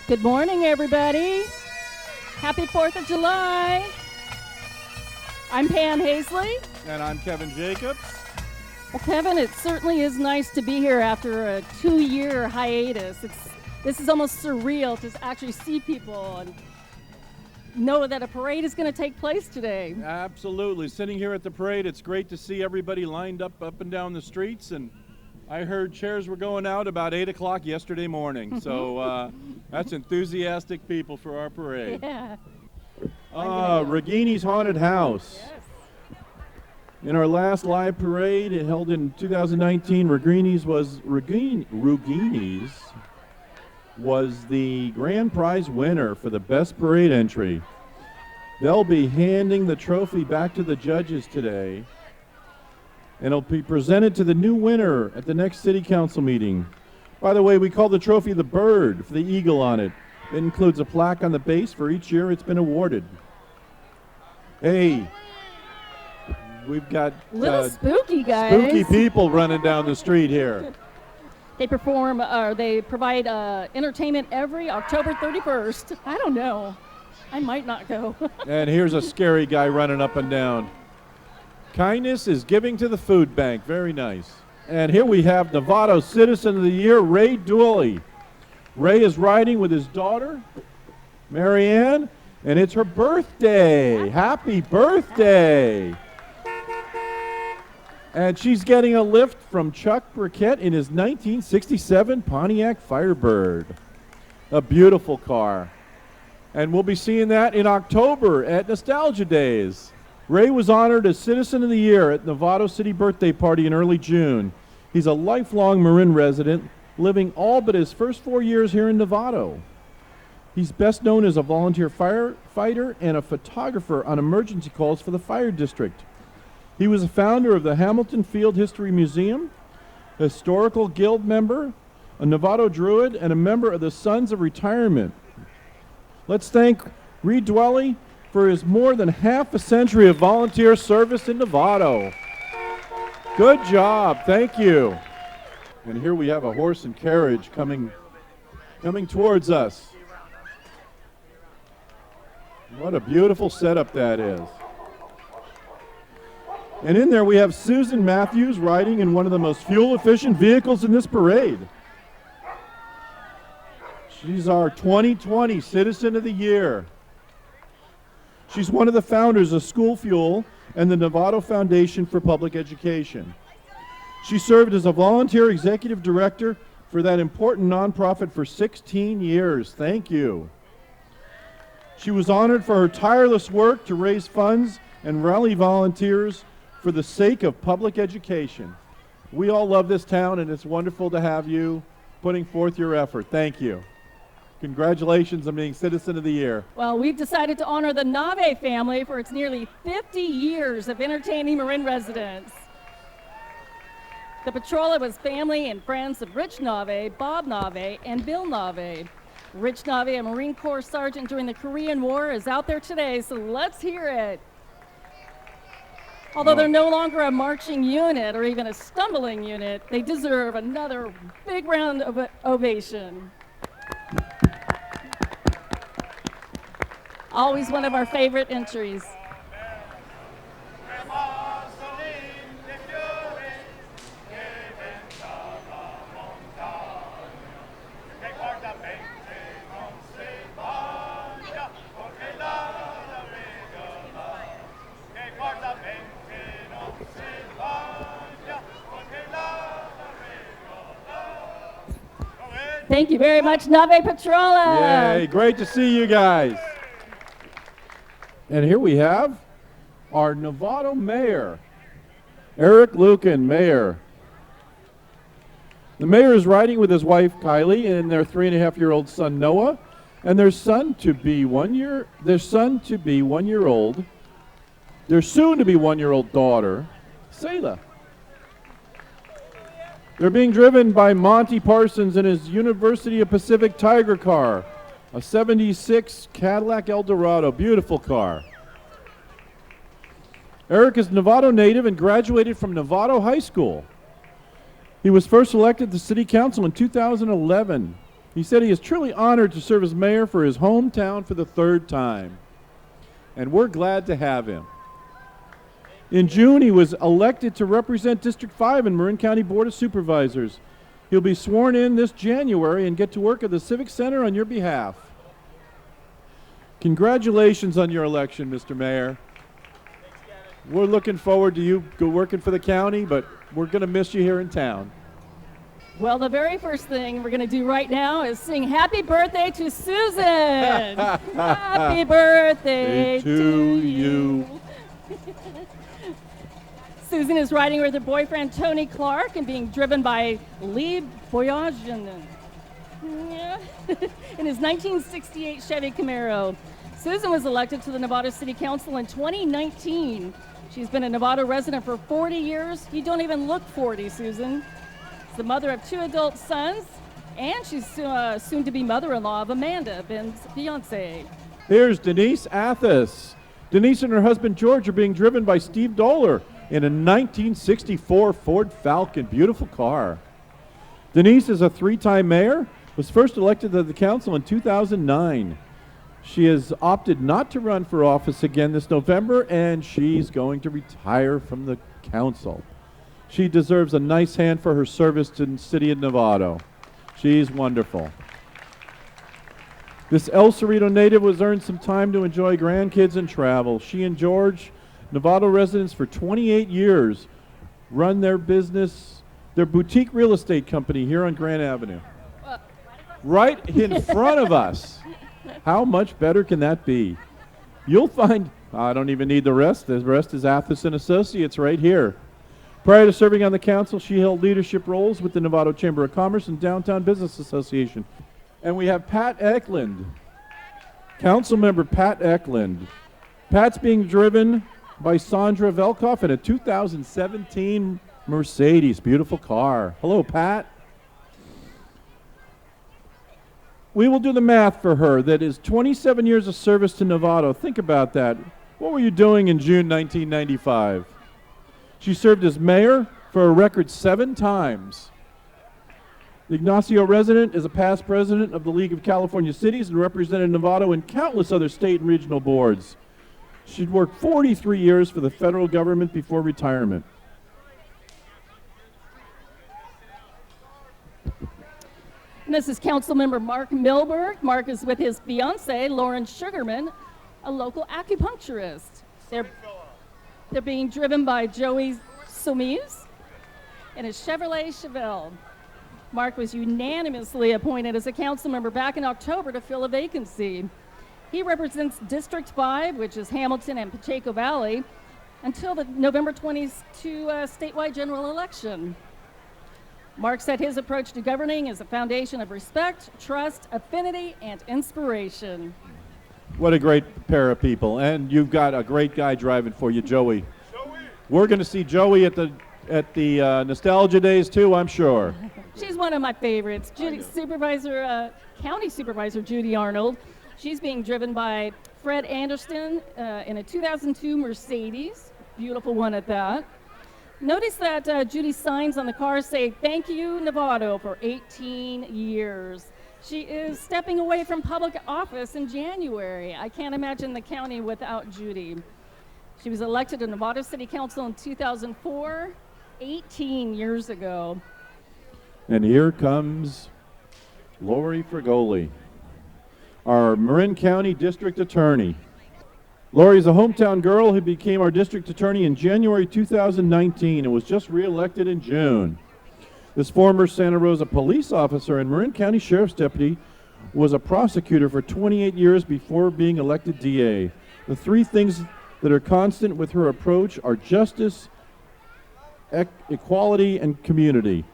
Good morning, everybody. Happy 4th of July. I'm Pam Hazley. And I'm Kevin Jacobs. Well, Kevin, it certainly is nice to be here after a 2-year hiatus. This is almost surreal to actually see people and know that a parade is going to take place today. Absolutely. Sitting here at the parade, it's great to see everybody lined up and down the streets. And I heard chairs were going out about 8 o'clock yesterday morning. So that's enthusiastic people for our parade. Yeah. Regini's Haunted House. Yes. In our last live parade, it held in 2019, Rugini's was the grand prize winner for the best parade entry. They'll be handing the trophy back to the judges today, and it'll be presented to the new winner at the next city council meeting. By the way, we call the trophy the bird for the eagle on it. It includes a plaque on the base for each year it's been awarded. Hey, we've got Little spooky guys. spooky people running down the street here. They provide entertainment every October 31st. I don't know. I might not go. And here's a scary guy running up and down. Kindness is giving to the food bank. Very nice. And here we have Novato Citizen of the Year, Ray Dooley. Ray is riding with his daughter, Marianne, and it's her birthday. Happy birthday. And she's getting a lift from Chuck Briquette in his 1967 Pontiac Firebird. A beautiful car. And we'll be seeing that in October at Nostalgia Days. Ray was honored as Citizen of the Year at Novato City Birthday Party in early June. He's a lifelong Marin resident, living all but his first 4 years here in Novato. He's best known as a volunteer firefighter and a photographer on emergency calls for the fire district. He was a founder of the Hamilton Field History Museum, a historical guild member, a Novato Druid, and a member of the Sons of Retirement. Let's thank Reed Dwelly for his more than half a century of volunteer service in Novato. Good job, thank you. And here we have a horse and carriage coming towards us. What a beautiful setup that is. And in there we have Susan Matthews riding in one of the most fuel-efficient vehicles in this parade. She's our 2020 Citizen of the Year. She's one of the founders of School Fuel and the Novato Foundation for Public Education. She served as a volunteer executive director for that important nonprofit for 16 years. Thank you. She was honored for her tireless work to raise funds and rally volunteers for the sake of public education. We all love this town, and it's wonderful to have you putting forth your effort. Thank you. Congratulations on being Citizen of the Year. Well, we've decided to honor the Nave family for its nearly 50 years of entertaining Marin residents. The Patroller was family and friends of Rich Nave, Bob Nave, and Bill Nave. Rich Nave, a Marine Corps sergeant during the Korean War, is out there today, so let's hear it. Although they're no longer a marching unit or even a stumbling unit, they deserve another big round of ovation. Always one of our favorite entries. Thank you very much, Navi Patroller. Yay, great to see you guys. And here we have our Novato Mayor, Eric Lucan, Mayor. The mayor is riding with his wife, Kylie, and their 3.5-year-old son, Noah, and their soon-to-be 1-year-old daughter, Selah. They're being driven by Monty Parsons in his University of Pacific Tiger car, a 76 Cadillac Eldorado, beautiful car. Eric is a Novato native and graduated from Novato High School. He was first elected to City Council in 2011. He said he is truly honored to serve as mayor for his hometown for the third time. And we're glad to have him. In June, he was elected to represent District 5 in Marin County Board of Supervisors. He'll be sworn in this January and get to work at the Civic Center on your behalf. Congratulations on your election, Mr. Mayor. We're looking forward to you working for the county, but we're going to miss you here in town. Well, the very first thing we're going to do right now is sing happy birthday to Susan. Happy birthday to you. Susan is riding with her boyfriend Tony Clark and being driven by Lee Boyajian in his 1968 Chevy Camaro. Susan was elected to the Novato City Council in 2019. She's been a Novato resident for 40 years. You don't even look 40, Susan. She's the mother of 2 adult sons, and she's soon to be mother-in-law of Amanda, Ben's fiance. Here's Denise Athis. Denise and her husband George are being driven by Steve Doler in a 1964 Ford Falcon. Beautiful car. Denise is a 3-time mayor, was first elected to the council in 2009. She has opted not to run for office again this November, and she's going to retire from the council. She deserves a nice hand for her service to the city of Novato. She's wonderful. This El Cerrito native has earned some time to enjoy grandkids and travel. She and George, Novato residents for 28 years, run their business, their boutique real estate company here on Grand Avenue. Right in front of us. How much better can that be? You'll find, I don't even need the rest. The rest is Athis and Associates right here. Prior to serving on the council, she held leadership roles with the Novato Chamber of Commerce and Downtown Business Association. And we have Pat Eklund, Councilmember Pat Eklund. Pat's being driven by Sandra Velkoff in a 2017 Mercedes. Beautiful car. Hello, Pat. We will do the math for her. That is 27 years of service to Novato. Think about that. What were you doing in June 1995? She served as mayor for a record 7 times. The Ignacio resident is a past president of the League of California Cities and represented Novato in countless other state and regional boards. She'd worked 43 years for the federal government before retirement. And this is Councilmember Mark Milberg. Mark is with his fiancee, Lauren Sugarman, a local acupuncturist. They're being driven by Joey Somiz in a Chevrolet Chevelle. Mark was unanimously appointed as a council member back in October to fill a vacancy. He represents District 5, which is Hamilton and Pacheco Valley, until the November 22 statewide general election. Mark said his approach to governing is a foundation of respect, trust, affinity, and inspiration. What a great pair of people. And you've got a great guy driving for you, Joey. We're going to see Joey at the Nostalgia Days, too, I'm sure. She's one of my favorites. County Supervisor Judy Arnold. She's being driven by Fred Anderson in a 2002 Mercedes. Beautiful one at that. Notice that Judy's signs on the car say, "Thank you, Novato," for 18 years. She is stepping away from public office in January. I can't imagine the county without Judy. She was elected to Novato City Council in 2004, 18 years ago. And here comes Lori Fregoli, our Marin County District Attorney. Lori is a hometown girl who became our district attorney in January 2019 and was just re-elected in June. This former Santa Rosa police officer and Marin County Sheriff's deputy was a prosecutor for 28 years before being elected DA. The 3 things that are constant with her approach are justice, equality, and community.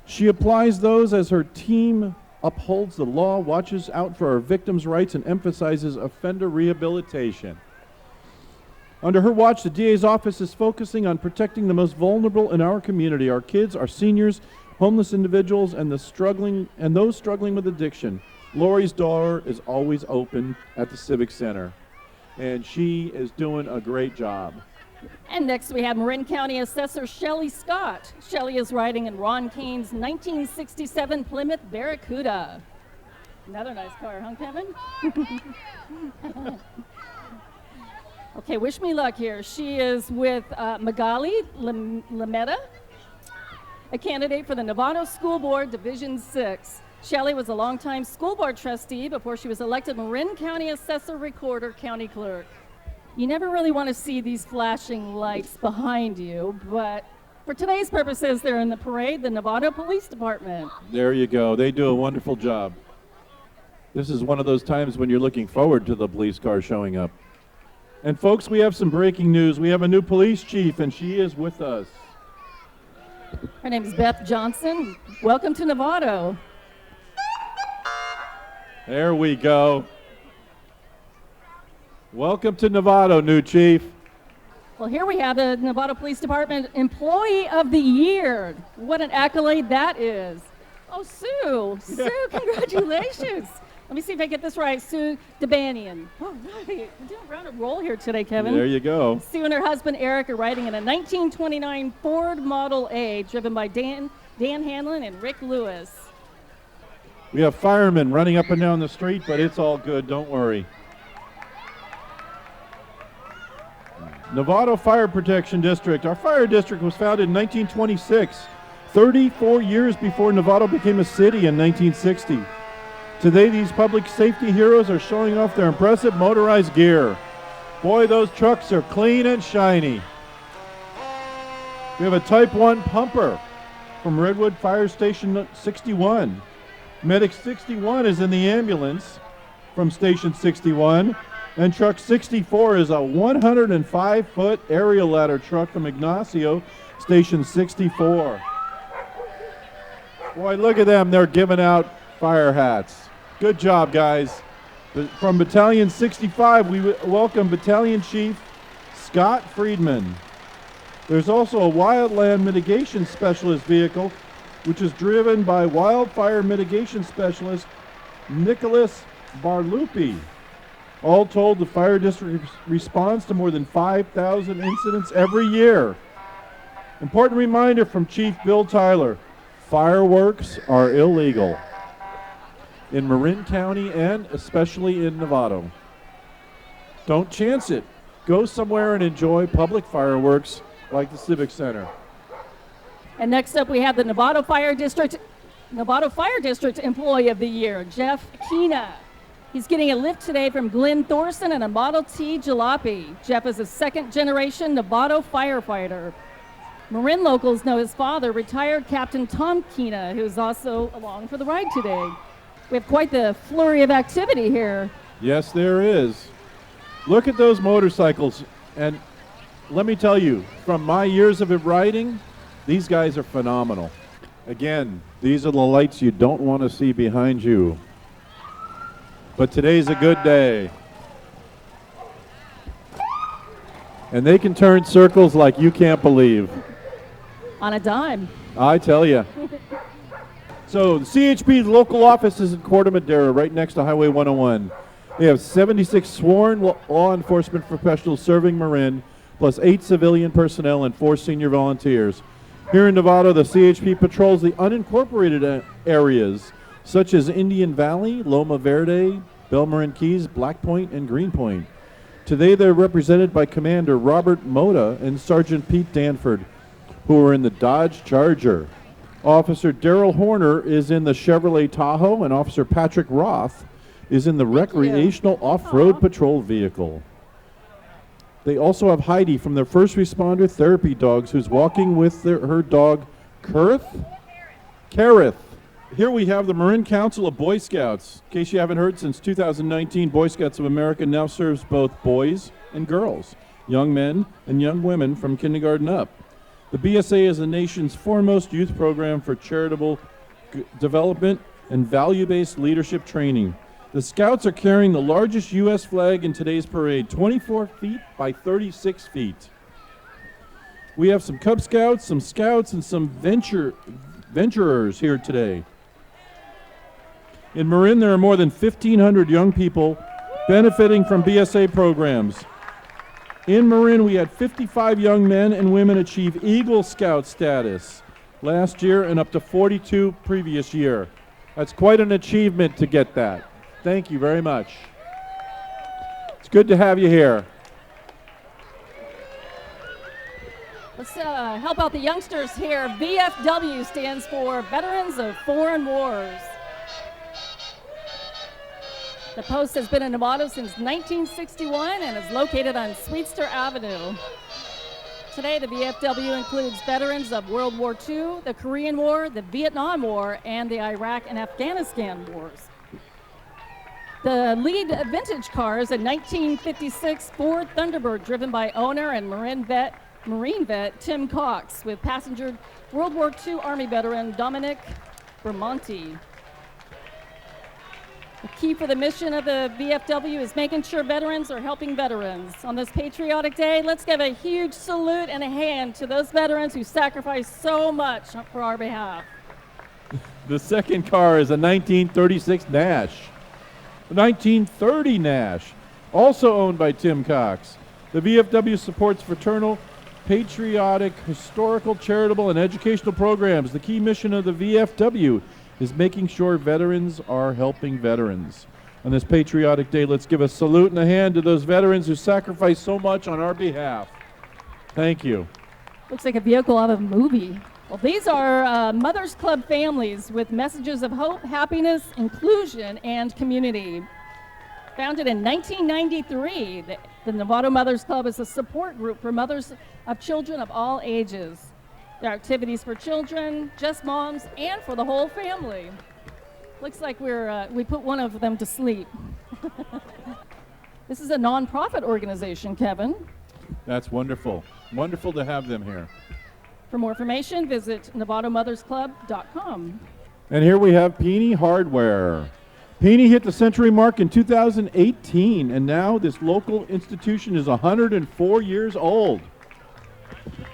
She applies those as her team upholds the law, watches out for our victims' rights, and emphasizes offender rehabilitation. Under her watch, the DA's office is focusing on protecting the most vulnerable in our community, our kids, our seniors, homeless individuals, and those struggling with addiction. Lori's door is always open at the Civic Center, and she is doing a great job. And next we have Marin County Assessor Shelly Scott. Shelly is riding in Ron Kane's 1967 Plymouth Barracuda. Another nice car, huh, Kevin? Okay, wish me luck here. She is with Magali Lametta, a candidate for the Novato School Board Division 6. Shelley was a longtime school board trustee before she was elected Marin County Assessor Recorder County Clerk. You never really want to see these flashing lights behind you, but for today's purposes, they're in the parade, the Novato Police Department. There you go. They do a wonderful job. This is one of those times when you're looking forward to the police car showing up. And folks, we have some breaking news. We have a new police chief, and she is with us. Her name is Beth Johnson. Welcome to Novato. There we go. Welcome to Novato, new chief. Well, here we have the Novato Police Department Employee of the Year. What an accolade that is. Oh, Sue. Sue, congratulations. Let me see if I get this right. Sue DeBanian. All right. We're doing a round of roll here today, Kevin. There you go. Sue and her husband, Eric, are riding in a 1929 Ford Model A driven by Dan Hanlon and Rick Lewis. We have firemen running up and down the street, but it's all good. Don't worry. Novato Fire Protection District. Our fire district was founded in 1926, 34 years before Novato became a city in 1960. Today, these public safety heroes are showing off their impressive motorized gear. Boy, those trucks are clean and shiny. We have a Type 1 pumper from Redwood Fire Station 61. Medic 61 is in the ambulance from Station 61. And truck 64 is a 105-foot aerial ladder truck from Ignacio, Station 64. Boy, look at them. They're giving out fire hats. Good job, guys. From Battalion 65, we welcome Battalion Chief Scott Friedman. There's also a wildland mitigation specialist vehicle, which is driven by wildfire mitigation specialist Nicholas Barlupi. All told, the fire district responds to more than 5,000 incidents every year. Important reminder from Chief Bill Tyler, fireworks are illegal in Marin County and especially in Novato. Don't chance it. Go somewhere and enjoy public fireworks like the Civic Center. And next up we have the Novato Fire District Employee of the Year, Jeff Keena. He's getting a lift today from Glenn Thorson and a Model T jalopy. Jeff is a second-generation Novato firefighter. Marin locals know his father, retired Captain Tom Keena, who's also along for the ride today. We have quite the flurry of activity here. Yes, there is. Look at those motorcycles. And let me tell you, from my years of it riding, these guys are phenomenal. Again, these are the lights you don't want to see behind you. But today's a good day. And they can turn circles like you can't believe. On a dime. I tell you. So the CHP's local office is in Corte Madera, right next to Highway 101. They have 76 sworn law enforcement professionals serving Marin, plus 8 civilian personnel and 4 senior volunteers. Here in Novato, the CHP patrols the unincorporated areas, such as Indian Valley, Loma Verde, Belmarin Keys, Black Point, and Green Point. Today they're represented by Commander Robert Moda and Sergeant Pete Danford, who are in the Dodge Charger. Officer Daryl Horner is in the Chevrolet Tahoe, and Officer Patrick Roth is in the recreational off-road patrol vehicle. They also have Heidi from their first responder therapy dogs, who's walking with her dog, Kareth. Here we have the Marin Council of Boy Scouts. In case you haven't heard, since 2019, Boy Scouts of America now serves both boys and girls, young men and young women from kindergarten up. The BSA is the nation's foremost youth program for charitable development and value-based leadership training. The Scouts are carrying the largest U.S. flag in today's parade, 24 feet by 36 feet. We have some Cub Scouts, some Scouts, and some venturers here today. In Marin, there are more than 1,500 young people benefiting from BSA programs. In Marin, we had 55 young men and women achieve Eagle Scout status last year and up to 42 previous year. That's quite an achievement to get that. Thank you very much. It's good to have you here. Let's help out the youngsters here. VFW stands for Veterans of Foreign Wars. The post has been in Novato since 1961 and is located on Sweetster Avenue. Today, the VFW includes veterans of World War II, the Korean War, the Vietnam War, and the Iraq and Afghanistan wars. The lead vintage car is a 1956 Ford Thunderbird driven by owner and Marine vet Tim Cox with passenger World War II Army veteran Dominic Bermonti. The key for the mission of the VFW is making sure veterans are helping veterans. On this patriotic day, let's give a huge salute and a hand to those veterans who sacrificed so much for our behalf. The second car is a 1936 Nash. A 1930 Nash, also owned by Tim Cox. The VFW supports fraternal, patriotic, historical, charitable, and educational programs. The key mission of the VFW is making sure veterans are helping veterans. On this patriotic day, let's give a salute and a hand to those veterans who sacrificed so much on our behalf. Thank you. Looks like a vehicle out of a movie. Well, these are Mothers Club families with messages of hope, happiness, inclusion, and community. Founded in 1993, the Novato Mothers Club is a support group for mothers of children of all ages. There are activities for children, just moms, and for the whole family. Looks like we put one of them to sleep. This is a nonprofit organization, Kevin. That's wonderful. Wonderful to have them here. For more information, visit novatomothersclub.com. And here we have Peony Hardware. Peony hit the century mark in 2018, and now this local institution is 104 years old.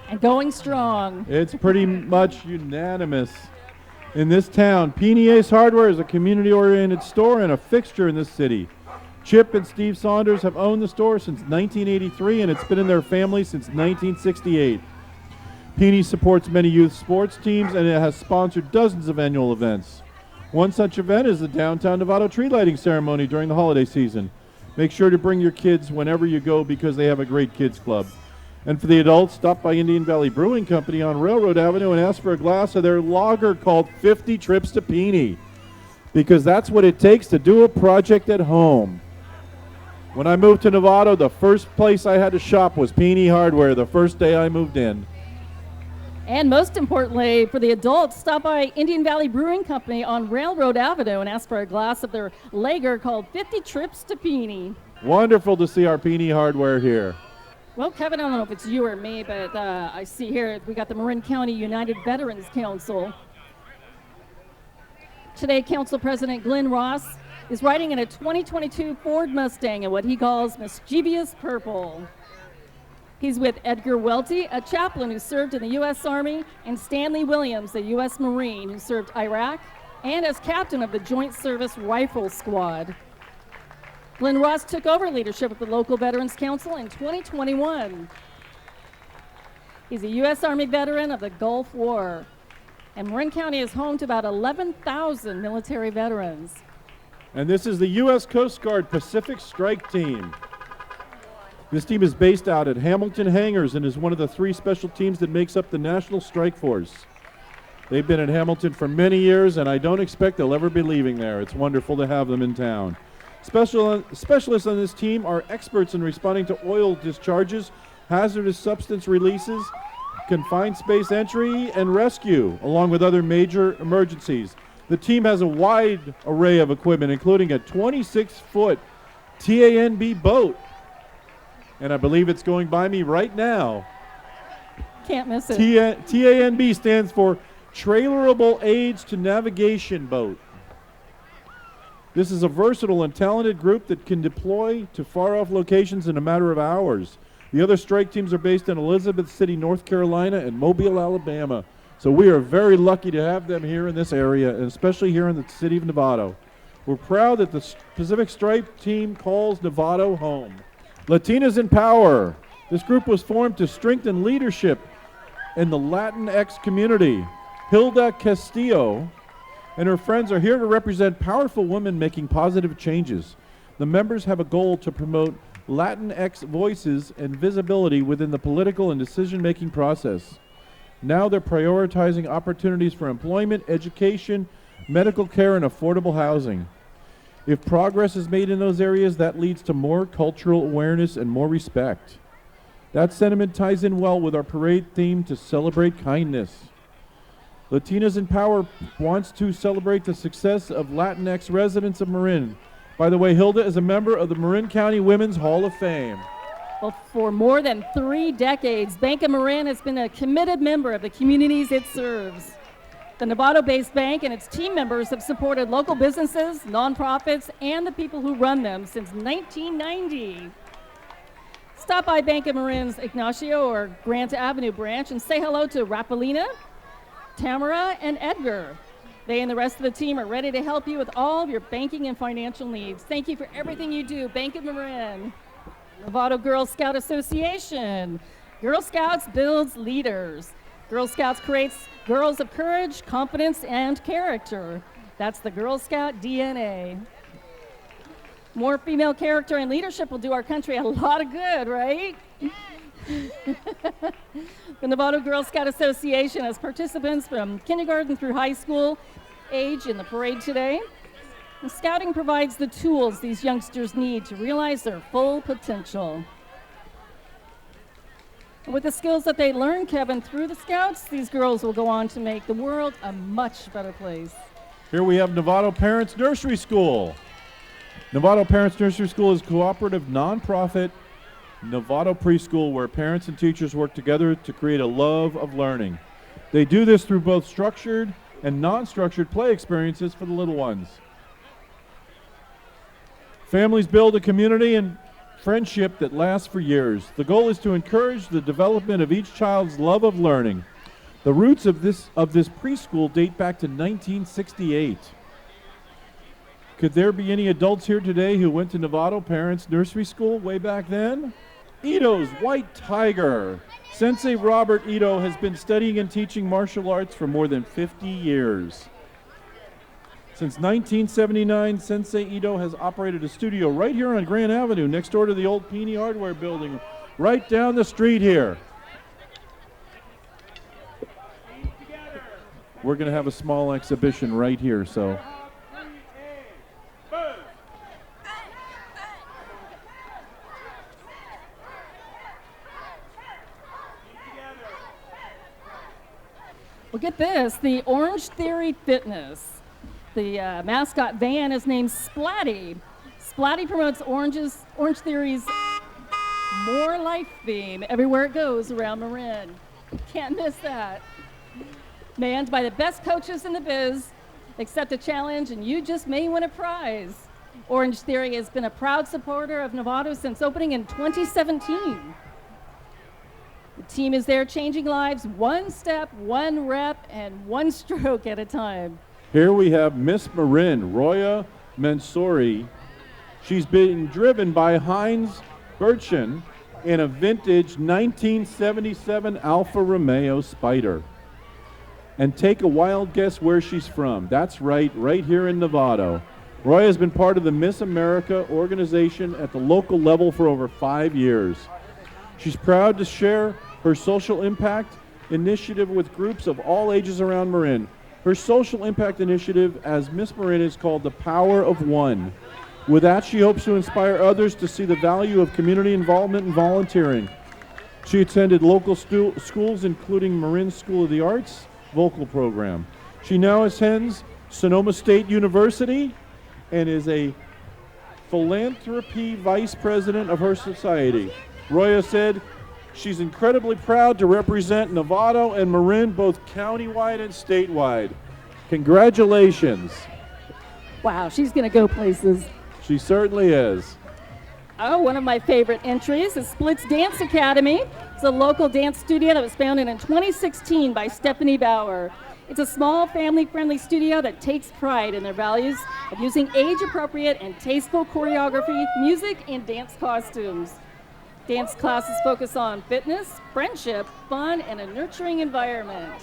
And going strong. It's pretty much unanimous in this town. Peony Ace Hardware is a community-oriented store and a fixture in this city. Chip and Steve Saunders have owned the store since 1983, and it's been in their family since 1968. Peony supports many youth sports teams, and it has sponsored dozens of annual events. One such event is the downtown Novato tree lighting ceremony during the holiday season. Make sure to bring your kids whenever you go because they have a great kids club. And for the adults, stop by Indian Valley Brewing Company on Railroad Avenue and ask for a glass of their lager called 50 Trips to Peony, because that's what it takes to do a project at home. When I moved to Novato, the first place I had to shop was Peony Hardware the first day I moved in. And most importantly, for the adults, stop by Indian Valley Brewing Company on Railroad Avenue and ask for a glass of their lager called 50 Trips to Peony. Wonderful to see our Peony Hardware here. Well, Kevin, I don't know if it's you or me, but I see here we got the Marin County United Veterans Council. Today, Council President Glenn Ross is riding in a 2022 Ford Mustang in what he calls mischievous purple. He's with Edgar Welty, a chaplain who served in the U.S. Army, and Stanley Williams, a U.S. Marine who served Iraq, and as captain of the Joint Service Rifle Squad. Glenn Ross took over leadership of the local Veterans Council in 2021. He's a U.S. Army veteran of the Gulf War, and Marin County is home to about 11,000 military veterans. And this is the U.S. Coast Guard Pacific Strike Team. This team is based out at Hamilton Hangars and is one of the 3 special teams that makes up the National Strike Force. They've been at Hamilton for many years, and I don't expect they'll ever be leaving there. It's wonderful to have them in town. Specialists on this team are experts in responding to oil discharges, hazardous substance releases, confined space entry, and rescue, along with other major emergencies. The team has a wide array of equipment, including a 26-foot TANB boat. And I believe it's going by me right now. Can't miss it. TANB stands for Trailerable Aids to Navigation Boat. This is a versatile and talented group that can deploy to far-off locations in a matter of hours. The other strike teams are based in Elizabeth City, North Carolina, and Mobile, Alabama. So we are very lucky to have them here in this area, and especially here in the city of Novato. We're proud that the Pacific Strike Team calls Novato home. Latinas in Power. This group was formed to strengthen leadership in the Latinx community. Hilda Castillo and her friends are here to represent powerful women making positive changes. The members have a goal to promote Latinx voices and visibility within the political and decision-making process. Now they're prioritizing opportunities for employment, education, medical care, and affordable housing. If progress is made in those areas, that leads to more cultural awareness and more respect. That sentiment ties in well with our parade theme to celebrate kindness. Latinas in Power wants to celebrate the success of Latinx residents of Marin. By the way, Hilda is a member of the Marin County Women's Hall of Fame. Well, for more than 3 decades, Bank of Marin has been a committed member of the communities it serves. The Novato-based bank and its team members have supported local businesses, nonprofits, and the people who run them since 1990. Stop by Bank of Marin's Ignacio or Grant Avenue branch and say hello to Rapalina, Tamara, and Edgar. They and the rest of the team are ready to help you with all of your banking and financial needs. Thank you for everything you do, Bank of Marin. Novato Girl Scout Association. Girl Scouts builds leaders. Girl Scouts creates girls of courage, confidence, and character. That's the Girl Scout DNA. More female character and leadership will do our country a lot of good, right? The Novato Girl Scout Association has participants from kindergarten through high school age in the parade today. And Scouting provides the tools these youngsters need to realize their full potential. And with the skills that they learn, Kevin, through the Scouts, these girls will go on to make the world a much better place. Here we have Novato Parents Nursery School. Novato Parents Nursery School is a cooperative, nonprofit Novato preschool where parents and teachers work together to create a love of learning. They do this through both structured and non-structured play experiences for the little ones. Families build a community and friendship that lasts for years. The goal is to encourage the development of each child's love of learning. The roots of this preschool date back to 1968. Could there be any adults here today who went to Novato Parents Nursery School way back then? Ito's White Tiger. Sensei Robert Ito has been studying and teaching martial arts for more than 50 years. Since 1979, Sensei Ito has operated a studio right here on Grand Avenue, next door to the old Peony Hardware building, right down the street here. We're going to have a small exhibition right here, so. Well, get this, the Orange Theory Fitness. The mascot van is named Splatty. Splatty promotes Orange Theory's More Life theme everywhere it goes around Marin. Can't miss that. Manned by the best coaches in the biz. Accept a challenge and you just may win a prize. Orange Theory has been a proud supporter of Novato since opening in 2017. The team is there changing lives one step, one rep, and one stroke at a time. Here we have Miss Marin, Roya Mansouri. She's been driven by Heinz Birchen in a vintage 1977 Alfa Romeo Spider. And take a wild guess where she's from. That's right here in Novato. Roya has been part of the Miss America organization at the local level for over 5 years. She's proud to share her social impact initiative with groups of all ages around Marin. Her social impact initiative as Miss Marin is called the Power of One. With that, she hopes to inspire others to see the value of community involvement and volunteering. She attended local schools, including Marin School of the Arts vocal program. She now attends Sonoma State University and is a philanthropy vice president of her society. Roya said she's incredibly proud to represent Novato and Marin both countywide and statewide. Congratulations. Wow, she's going to go places. She certainly is. Oh, one of my favorite entries is Splits Dance Academy. It's a local dance studio that was founded in 2016 by Stephanie Bauer. It's a small, family-friendly studio that takes pride in their values of using age-appropriate and tasteful choreography, music, and dance costumes. Dance classes focus on fitness, friendship, fun, and a nurturing environment.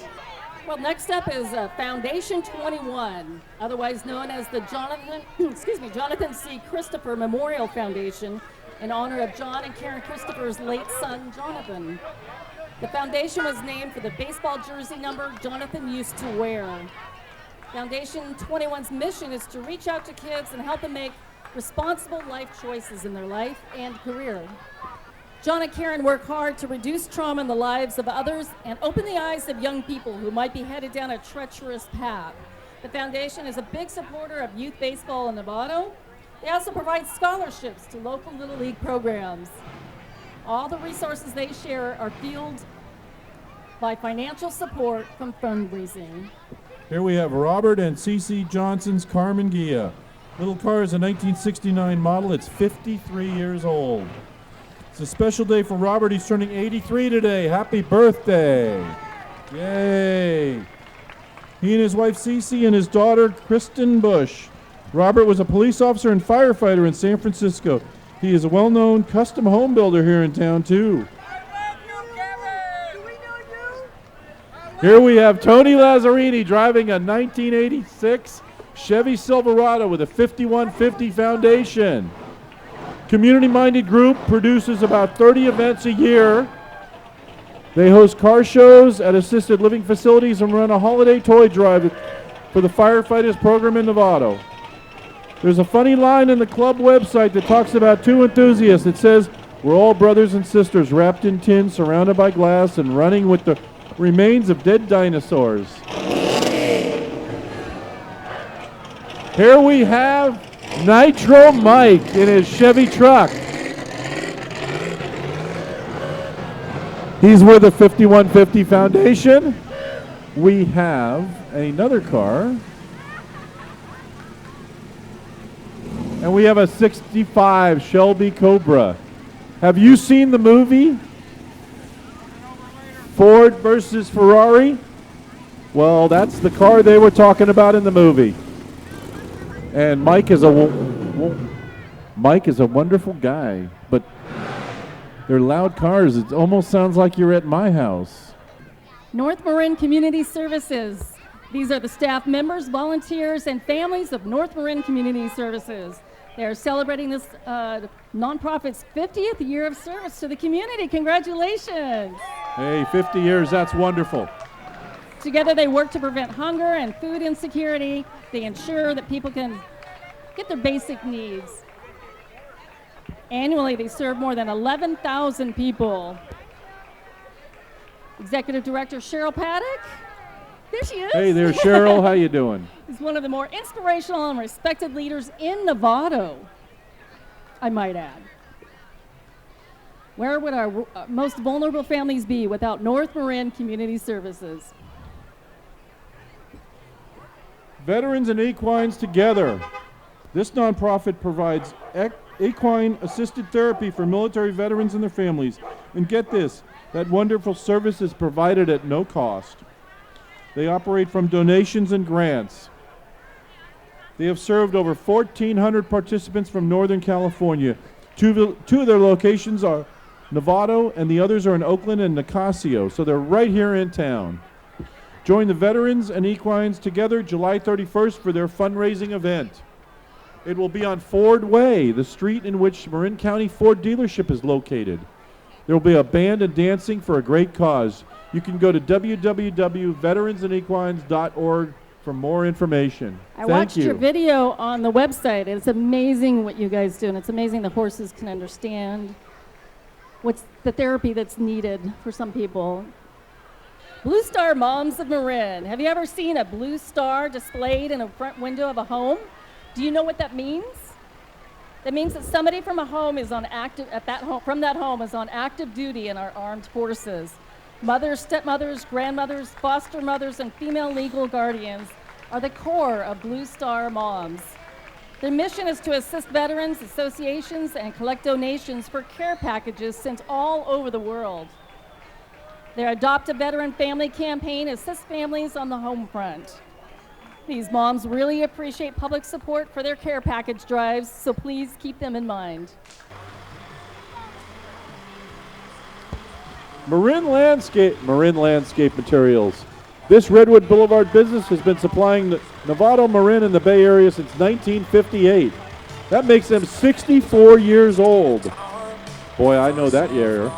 Well, next up is Foundation 21, otherwise known as the Jonathan C. Christopher Memorial Foundation, in honor of John and Karen Christopher's late son, Jonathan. The foundation was named for the baseball jersey number Jonathan used to wear. Foundation 21's mission is to reach out to kids and help them make responsible life choices in their life and career. John and Karen work hard to reduce trauma in the lives of others and open the eyes of young people who might be headed down a treacherous path. The foundation is a big supporter of youth baseball in Novato. They also provide scholarships to local Little League programs. All the resources they share are fueled by financial support from fundraising. Here we have Robert and Cece Johnson's Carmen Gia. Little car is a 1969 model. It's 53 years old. It's a special day for Robert. He's turning 83 today. Happy birthday. Yay. He and his wife Cece and his daughter Kristen Bush. Robert was a police officer and firefighter in San Francisco. He is a well-known custom home builder here in town too. Here we have Tony Lazzarini driving a 1986 Chevy Silverado with a 5150 foundation. Community-minded group produces about 30 events a year. They host car shows at assisted living facilities and run a holiday toy drive for the firefighters program in Novato. There's a funny line in the club website that talks about two enthusiasts. It says, "We're all brothers and sisters wrapped in tin, surrounded by glass, and running with the remains of dead dinosaurs." Here we have Nitro Mike in his Chevy truck. He's with the 5150 Foundation. We have another car. And we have a 65 Shelby Cobra. Have you seen the movie Ford versus Ferrari? Well, that's the car they were talking about in the movie. And Mike is a wonderful guy, but they're loud cars. It almost sounds like you're at my house. North Marin Community Services. These are the staff members, volunteers, and families of North Marin Community Services. They are celebrating this nonprofit's 50th year of service to the community. Congratulations. Hey, 50 years, that's wonderful. Together they work to prevent hunger and food insecurity. They ensure that people can get their basic needs. Annually, they serve more than 11,000 people. Executive Director Cheryl Paddock. There she is. Hey there, Cheryl. How you doing? Is one of the more inspirational and respected leaders in Novato, I might add. Where would our most vulnerable families be without North Marin Community Services? Veterans and Equines Together. This nonprofit provides equine-assisted therapy for military veterans and their families. And get this, that wonderful service is provided at no cost. They operate from donations and grants. They have served over 1,400 participants from Northern California. Two of their locations are Novato, and the others are in Oakland and Nicasio, so they're right here in town. Join the Veterans and Equines Together July 31st for their fundraising event. It will be on Ford Way, the street in which Marin County Ford dealership is located. There will be a band and dancing for a great cause. You can go to www.veteransandequines.org for more information. I watched your video on the website. It's amazing what you guys do, and it's amazing the horses can understand what's the therapy that's needed for some people. Blue Star Moms of Marin. Have you ever seen a blue star displayed in a front window of a home? Do you know what that means? That means that somebody from a home is on active from that home is on active duty in our armed forces. Mothers, stepmothers, grandmothers, foster mothers, and female legal guardians are the core of Blue Star Moms. Their mission is to assist veterans, associations, and collect donations for care packages sent all over the world. Their Adopt a Veteran Family campaign assists families on the home front. These moms really appreciate public support for their care package drives, so please keep them in mind. Marin Landscape Materials. This Redwood Boulevard business has been supplying the Novato Marin in the Bay Area since 1958. That makes them 64 years old. Boy, I know that year.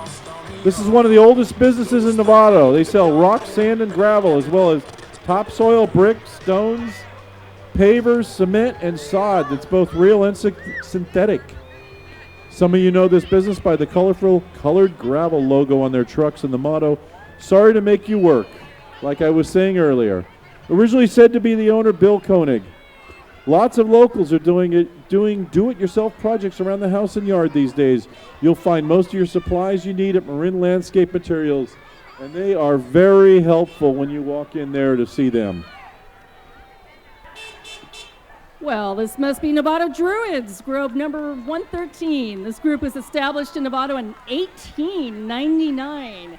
This is one of the oldest businesses in Novato. They sell rock, sand, and gravel, as well as topsoil, brick, stones, pavers, cement, and sod that's both real and synthetic. Some of you know this business by the colorful colored gravel logo on their trucks and the motto, "Sorry to make you work," like I was saying earlier. Originally said to be the owner, Bill Koenig. Lots of locals are doing do-it-yourself projects around the house and yard these days. You'll find most of your supplies you need at Marin Landscape Materials, and they are very helpful when you walk in there to see them. Well, this must be Novato Druids, group number 113. This group was established in Novato in 1899,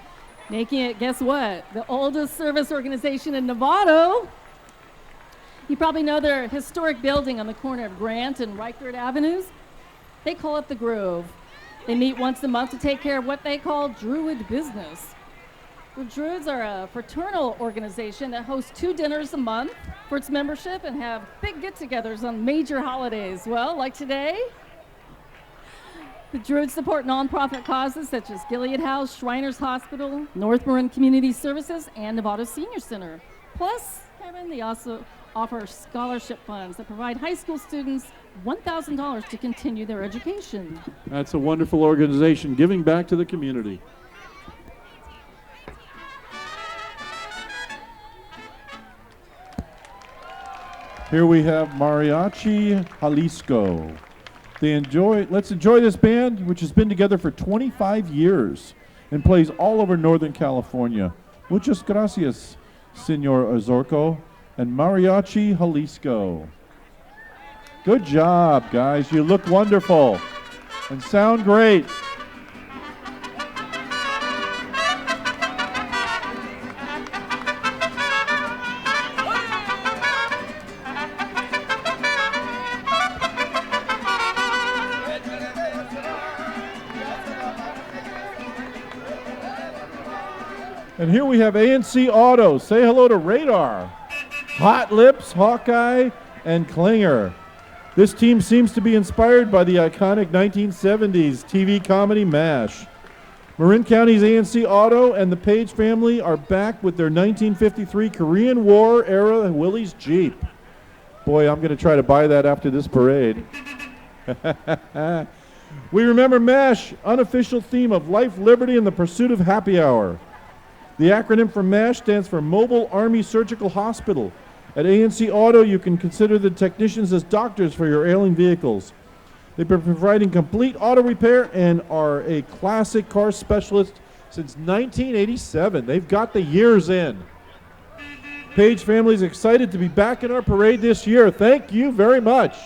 making it, guess what, the oldest service organization in Novato. You probably know their historic building on the corner of Grant and Reichert Avenues. They call it the Grove. They meet once a month to take care of what they call Druid business. The Druids are a fraternal organization that hosts 2 dinners a month for its membership and have big get-togethers on major holidays. Well, like today. The Druids support nonprofit causes such as Gilead House, Shriners Hospital, North Marin Community Services, and Novato Senior Center. Plus, Kevin, they also offer scholarship funds that provide high school students $1,000 to continue their education. That's a wonderful organization giving back to the community. Here we have Mariachi Jalisco. Let's enjoy this band, which has been together for 25 years and plays all over Northern California. Muchas gracias, Senor Azorco and Mariachi Jalisco. Good job, guys. You look wonderful and sound great. And here we have AMC Auto. Say hello to Radar, Hot Lips, Hawkeye, and Klinger. This team seems to be inspired by the iconic 1970s TV comedy MASH. Marin County's AMC Auto and the Page family are back with their 1953 Korean War era Willys Jeep. Boy, I'm going to try to buy that after this parade. We remember MASH, unofficial theme of life, liberty, and the pursuit of happy hour. The acronym for MASH stands for Mobile Army Surgical Hospital. At ANC Auto, you can consider the technicians as doctors for your ailing vehicles. They've been providing complete auto repair and are a classic car specialist since 1987. They've got the years in. Page family is excited to be back in our parade this year. Thank you very much.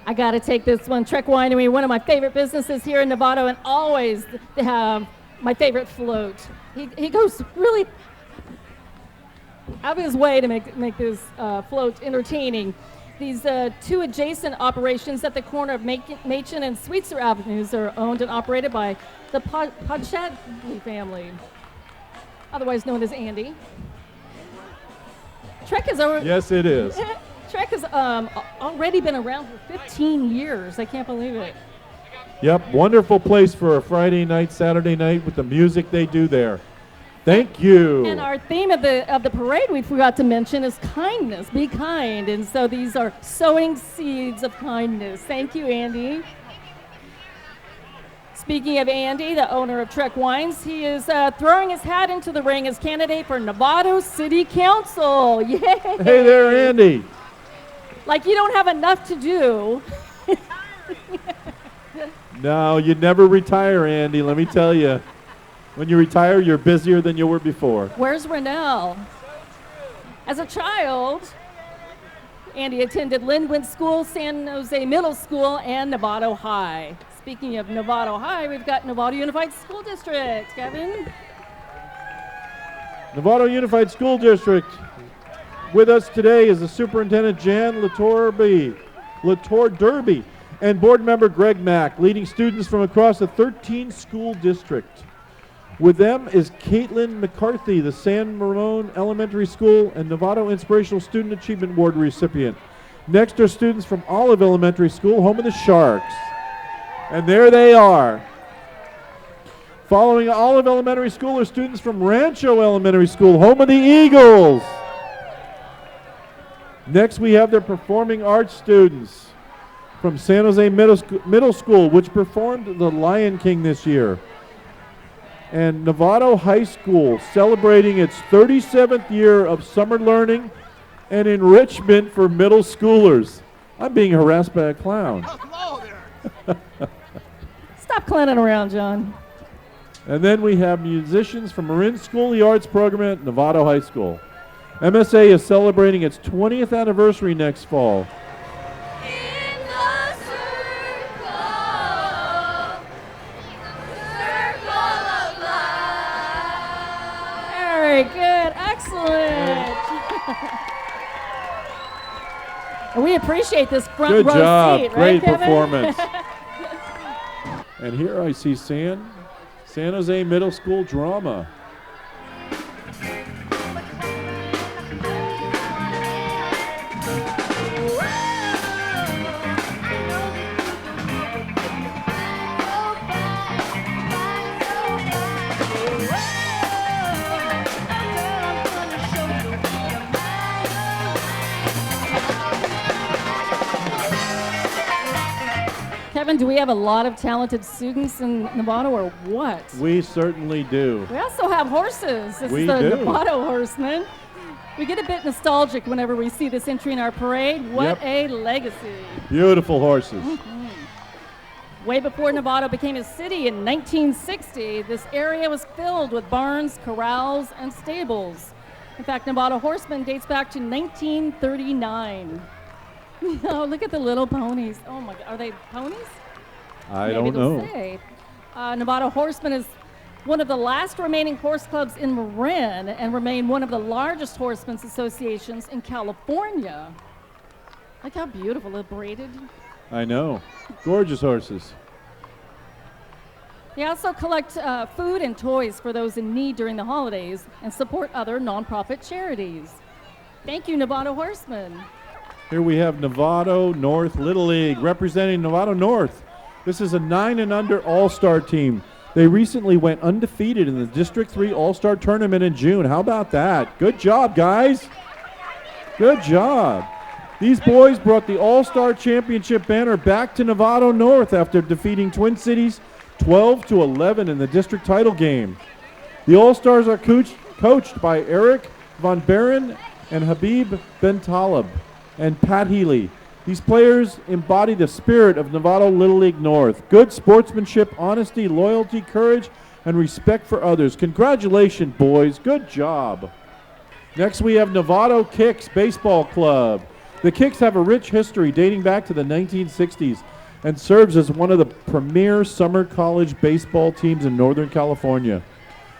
I got to take this one. Trek Winery, one of my favorite businesses here in Novato, and always have my favorite float. He goes really out of his way to make this float entertaining. These 2 adjacent operations at the corner of Machen and Sweetser Avenues are owned and operated by the Podchadley family, otherwise known as Andy. Trek has Yes, it is. Trek has already been around for 15 years. I can't believe it. Yep, wonderful place for a Friday night, Saturday night with the music they do there. Thank you. And our theme of the parade we forgot to mention is kindness. Be kind. And so these are sowing seeds of kindness. Thank you, Andy. Speaking of Andy, the owner of Trek Wines, he is throwing his hat into the ring as candidate for Novato City Council. Yay! Hey there, Andy. Like you don't have enough to do. No, you never retire, Andy, let me tell you. When you retire, you're busier than you were before. Where's Rennell? As a child, Andy attended Linwood School, San Jose Middle School, and Novato High. Speaking of Novato High, we've got Novato Unified School District. Kevin? Novato Unified School District. With us today is the Superintendent Jan Latour-Derby and Board Member Greg Mack, leading students from across the 13 school district. With them is Caitlin McCarthy, the San Ramon Elementary School and Novato Inspirational Student Achievement Award recipient. Next are students from Olive Elementary School, home of the Sharks. And there they are. Following Olive Elementary School are students from Rancho Elementary School, home of the Eagles. Next we have their performing arts students from San Jose Middle School, which performed The Lion King this year. And Novato High School, celebrating its 37th year of summer learning and enrichment for middle schoolers. I'm being harassed by a clown. Hello there. Stop clowning around, John. And then we have musicians from Marin School of the Arts program at Novato High School. MSA is celebrating its 20th anniversary next fall. In the circle of life. Very good. Excellent. And we appreciate this front Good row job. seat, Great right, Kevin? performance. And here I see San Jose Middle School drama. Kevin, do we have a lot of talented students in Novato or what? We certainly do. We also have horses. This We is the do. Novato Horseman. We get a bit nostalgic whenever we see this entry in our parade. What Yep. a legacy. Beautiful horses. Way before Novato became a city in 1960, this area was filled with barns, corrals, and stables. In fact, Novato Horseman dates back to 1939. Oh, look at the little ponies. Oh my God, are they ponies? I Maybe don't they'll know. say. Novato Horseman is one of the last remaining horse clubs in Marin and remain one of the largest horsemen's associations in California. Look how beautiful, they're braided. I know. Gorgeous horses. They also collect food and toys for those in need during the holidays and support other nonprofit charities. Thank you, Novato Horseman. Here we have Novato North Little League representing Novato North. This is a 9 and under all-star team. They recently went undefeated in the District 3 All-Star Tournament in June. How about that? Good job, guys. Good job. These boys brought the All-Star Championship banner back to Novato North after defeating Twin Cities 12-11 in the district title game. The All-Stars are coached by Eric Von Baron and Habib Bentaleb and Pat Healy. These players embody the spirit of Novato Little League North. Good sportsmanship, honesty, loyalty, courage, and respect for others. Congratulations, boys. Good job. Next, we have Novato Kicks Baseball Club. The Kicks have a rich history dating back to the 1960s and serves as one of the premier summer college baseball teams in Northern California.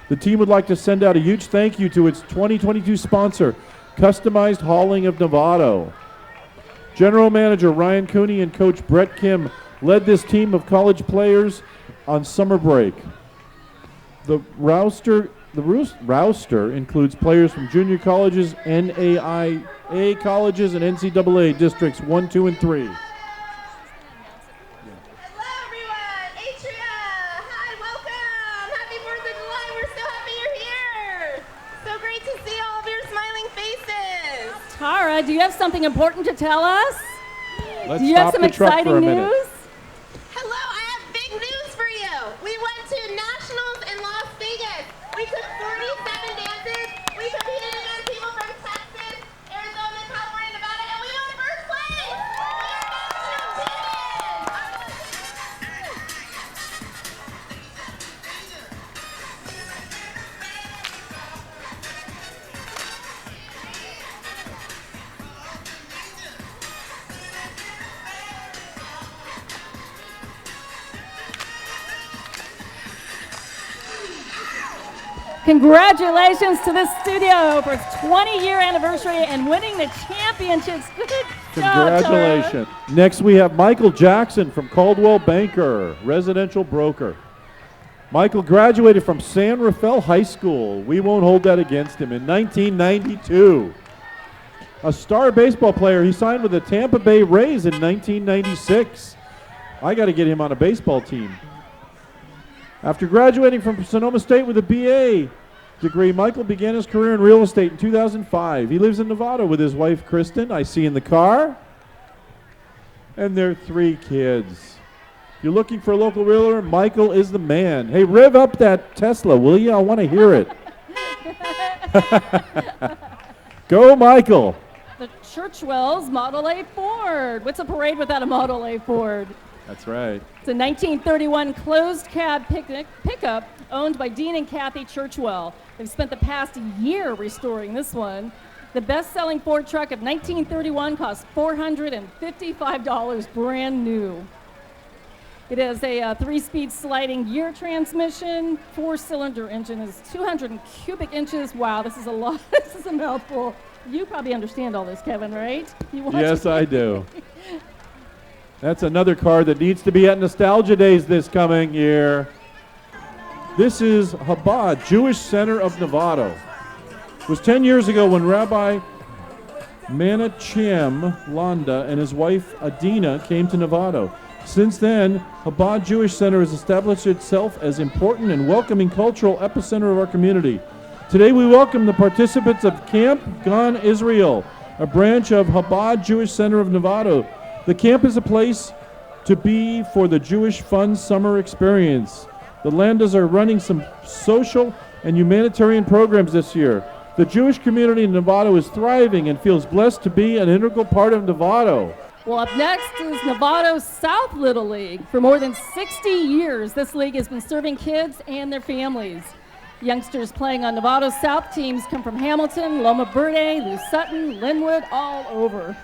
The team would like to send out a huge thank you to its 2022 sponsor, Customized Hauling of Novato. General Manager Ryan Cooney and Coach Brett Kim led this team of college players on summer break. The roster includes players from junior colleges, NAIA colleges, and NCAA districts 1, 2, and 3. Hello, everyone. Atria. Hi, welcome. Happy 4th of July. We're so happy you're here. So great to see all of your smiling faces. Tara, do you have something important to tell us? Let's Do you have stop some the truck exciting for a minute. news? Hello, I have big news for you. We went to Nationals in Las Vegas. We took 47 dances. We competed against people from Texas, Arizona, California, Nevada, and we won first place. We are national champions. Congratulations to this studio for its 20-year anniversary and winning the championships. Good job, Tara. Congratulations. Next, we have Michael Jackson from Caldwell Banker, residential broker. Michael graduated from San Rafael High School. We won't hold that against him. In 1992. A star baseball player. He signed with the Tampa Bay Rays in 1996. I got to get him on a baseball team. After graduating from Sonoma State with a BA degree, Michael began his career in real estate in 2005. He lives in Novato with his wife, Kristen, I see in the car, and their 3 kids. If you're looking for a local realtor, Michael is the man. Hey, rev up that Tesla, will you? I want to hear it. Go, Michael. The Churchwell's Model A Ford. What's a parade without a Model A Ford? That's right. It's a 1931 closed cab pickup owned by Dean and Kathy Churchwell. They've spent the past year restoring this one. The best-selling Ford truck of 1931 cost $455 brand new. It has a 3-speed sliding gear transmission. 4-cylinder engine is 200 cubic inches. Wow, this is a lot. This is a mouthful. You probably understand all this, Kevin, right? Yes, I do. That's another car that needs to be at Nostalgia Days this coming year. This is Chabad, Jewish Center of Novato. It was 10 years ago when Rabbi Menachem Landa and his wife Adina came to Novato. Since then, Chabad Jewish Center has established itself as important and welcoming cultural epicenter of our community. Today we welcome the participants of Camp Gan Israel, a branch of Chabad Jewish Center of Novato. The camp is a place to be for the Jewish Fun Summer Experience. The Landas are running some social and humanitarian programs this year. The Jewish community in Novato is thriving and feels blessed to be an integral part of Novato. Well, up next is Novato South Little League. For more than 60 years, this league has been serving kids and their families. Youngsters playing on Novato South teams come from Hamilton, Loma Verde, Lou Sutton, Linwood, all over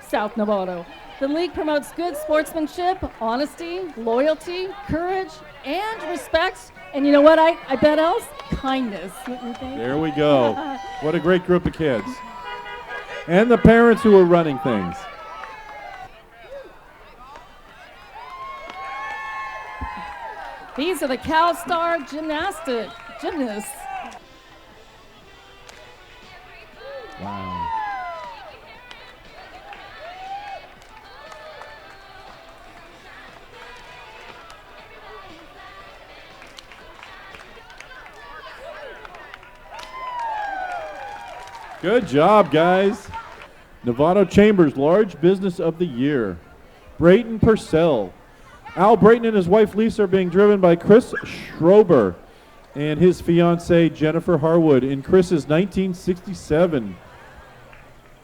South Novato. The league promotes good sportsmanship, honesty, loyalty, courage, and respect. And you know what I bet else? Kindness. Wouldn't you think? There we go. What a great group of kids. And the parents who are running things. These are the CalStar gymnasts. Wow. Good job, guys. Novato Chambers Large Business of the Year. Brayton Purcell. Al Brayton and his wife Lisa are being driven by Chris Schrober and his fiancee Jennifer Harwood in Chris's 1967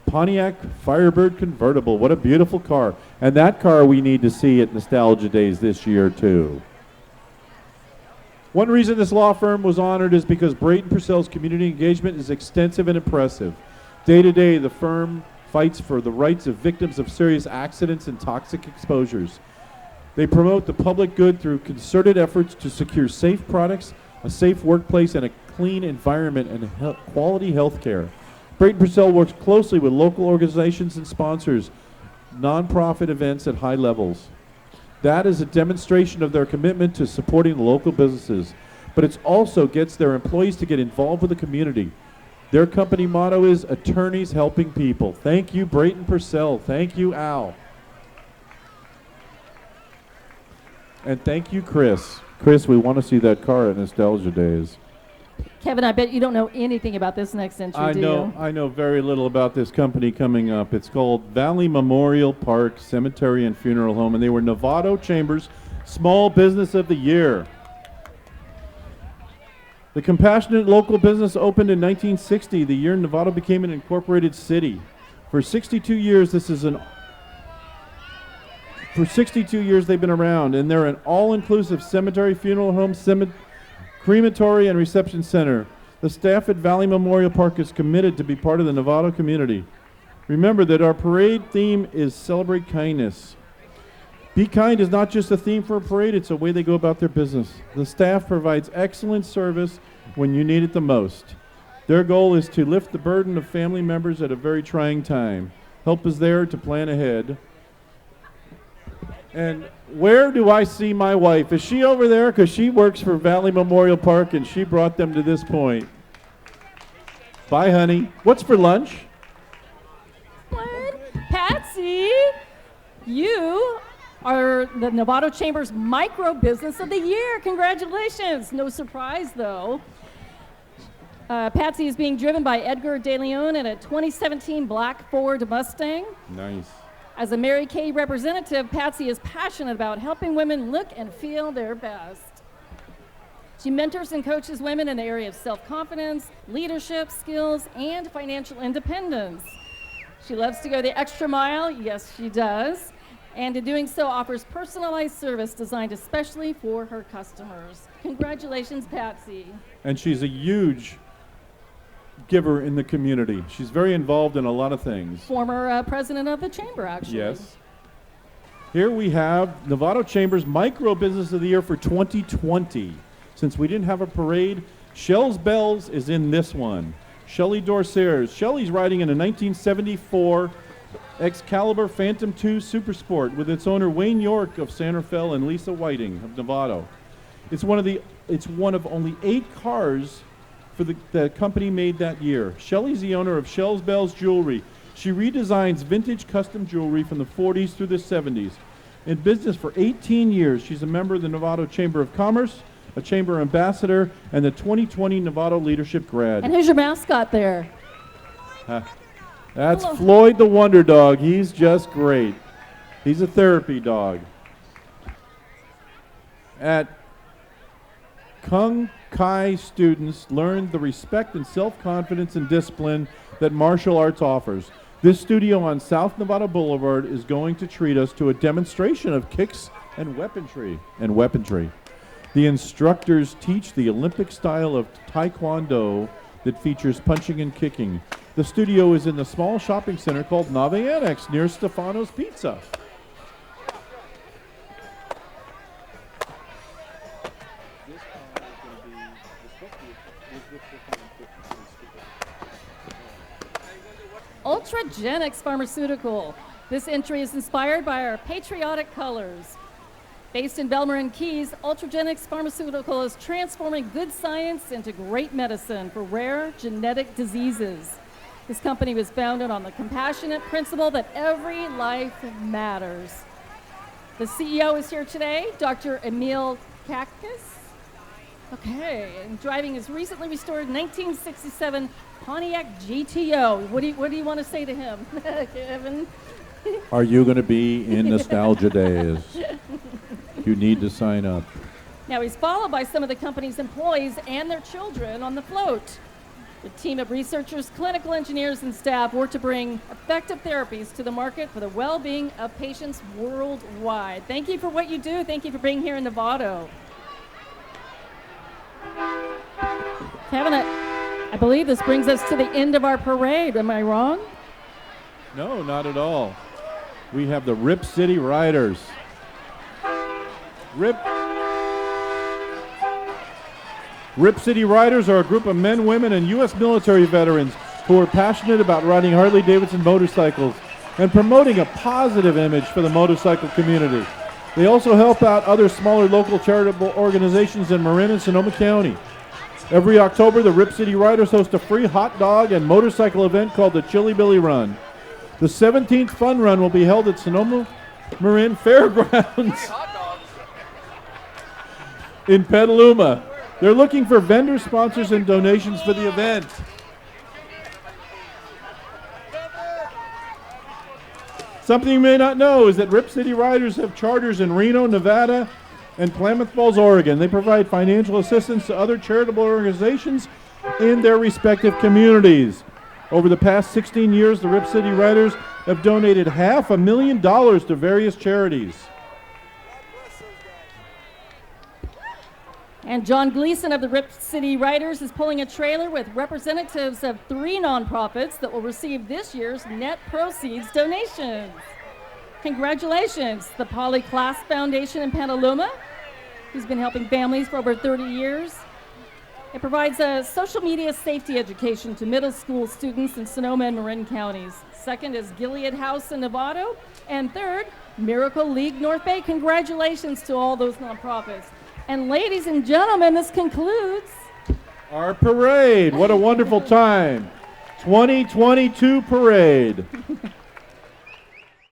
Pontiac Firebird convertible. What a beautiful car. And that car we need to see at Nostalgia Days this year too. One reason this law firm was honored is because Brayton Purcell's community engagement is extensive and impressive. Day to day, the firm fights for the rights of victims of serious accidents and toxic exposures. They promote the public good through concerted efforts to secure safe products, a safe workplace, and a clean environment and quality health care. Brayton Purcell works closely with local organizations and sponsors nonprofit events at high levels. That is a demonstration of their commitment to supporting local businesses, but it also gets their employees to get involved with the community. Their company motto is attorneys helping people. Thank you, Brayton Purcell. Thank you, Al. And thank you, Chris. Chris, we want to see that car at Nostalgia Days. Kevin, I bet you don't know anything about this next entry, do you? I know very little about this company coming up. It's called Valley Memorial Park Cemetery and Funeral Home, and they were Novato Chambers Small Business of the Year. The compassionate local business opened in 1960, the year Novato became an incorporated city. For 62 years, For 62 years they've been around, and they're an all-inclusive cemetery, funeral home, crematory, and reception center. The staff at Valley Memorial Park is committed to be part of the Novato community. Remember that our parade theme is Celebrate Kindness. Be kind is not just a theme for a parade, it's a way they go about their business. The staff provides excellent service when you need it the most. Their goal is to lift the burden of family members at a very trying time. Help is there to plan ahead. And where do I see my wife? Is she over there? Because she works for Valley Memorial Park, and she brought them to this point. Bye, honey. What's for lunch? What? Patsy, you are the Novato Chamber's Micro Business of the Year. Congratulations. No surprise, though. Patsy is being driven by Edgar De Leon in a 2017 black Ford Mustang. Nice. As a Mary Kay representative, Patsy is passionate about helping women look and feel their best. She mentors and coaches women in the area of self-confidence, leadership, skills, and financial independence. She loves to go the extra mile, yes she does, and in doing so offers personalized service designed especially for her customers. Congratulations, Patsy. And she's a huge giver in the community. She's very involved in a lot of things. Former president of the chamber, actually. Yes. Here we have Novato Chamber's Micro Business of the Year for 2020. Since we didn't have a parade, Shellies Bells is in this one. Shelly Dorsairs. Shelly's riding in a 1974 Excalibur Phantom 2 Super Sport with its owner Wayne York of Santa Fe and Lisa Whiting of Novato. It's one of only 8 cars for the company made that year. Shelly's the owner of Shellies Bells Jewelry. She redesigns vintage custom jewelry from the 40s through the 70s. In business for 18 years, she's a member of the Novato Chamber of Commerce, a chamber ambassador, and the 2020 Novato Leadership grad. And who's your mascot there? That's Floyd the Wonder Dog. He's just great. He's a therapy dog. At Kung Kai, students learn the respect and self-confidence and discipline that martial arts offers. This studio on South Novato Boulevard is going to treat us to a demonstration of kicks and weaponry. The instructors teach the Olympic style of Taekwondo that features punching and kicking. The studio is in the small shopping center called Navi Annex near Stefano's Pizza. Ultragenics Pharmaceutical. This entry is inspired by our patriotic colors. Based in Belmarin Keys, Ultragenics Pharmaceutical is transforming good science into great medicine for rare genetic diseases. This company was founded on the compassionate principle that every life matters. The CEO is here today, Dr. Emil Kakis. Okay, and driving his recently restored 1967 Pontiac GTO. What do you want to say to him, Kevin? Are you going to be in nostalgia days? You need to sign up. Now he's followed by some of the company's employees and their children on the float. The team of researchers, clinical engineers, and staff work to bring effective therapies to the market for the well-being of patients worldwide. Thank you for what you do. Thank you for being here in Novato. Kevin, I believe this brings us to the end of our parade. Am I wrong? No, not at all. We have the Rip City Riders. Rip City Riders are a group of men, women, and U.S. military veterans who are passionate about riding Harley-Davidson motorcycles and promoting a positive image for the motorcycle community. They also help out other smaller local charitable organizations in Marin and Sonoma County. Every October, the Rip City Riders host a free hot dog and motorcycle event called the Chili Billy Run. The 17th Fun Run will be held at Sonoma Marin Fairgrounds in Petaluma. They're looking for vendor sponsors and donations for the event. Something you may not know is that Rip City Riders have charters in Reno, Nevada, and Klamath Falls, Oregon. They provide financial assistance to other charitable organizations in their respective communities. Over the past 16 years, the Rip City Riders have donated $500,000 to various charities. And John Gleason of the Rip City Riders is pulling a trailer with representatives of 3 nonprofits that will receive this year's net proceeds donations. Congratulations, the Polly Class Foundation in Petaluma, who's been helping families for over 30 years. It provides a social media safety education to middle school students in Sonoma and Marin counties. Second is Gilead House in Novato. And third, Miracle League North Bay. Congratulations to all those nonprofits. And ladies and gentlemen, this concludes our parade. What a wonderful time. 2022 parade.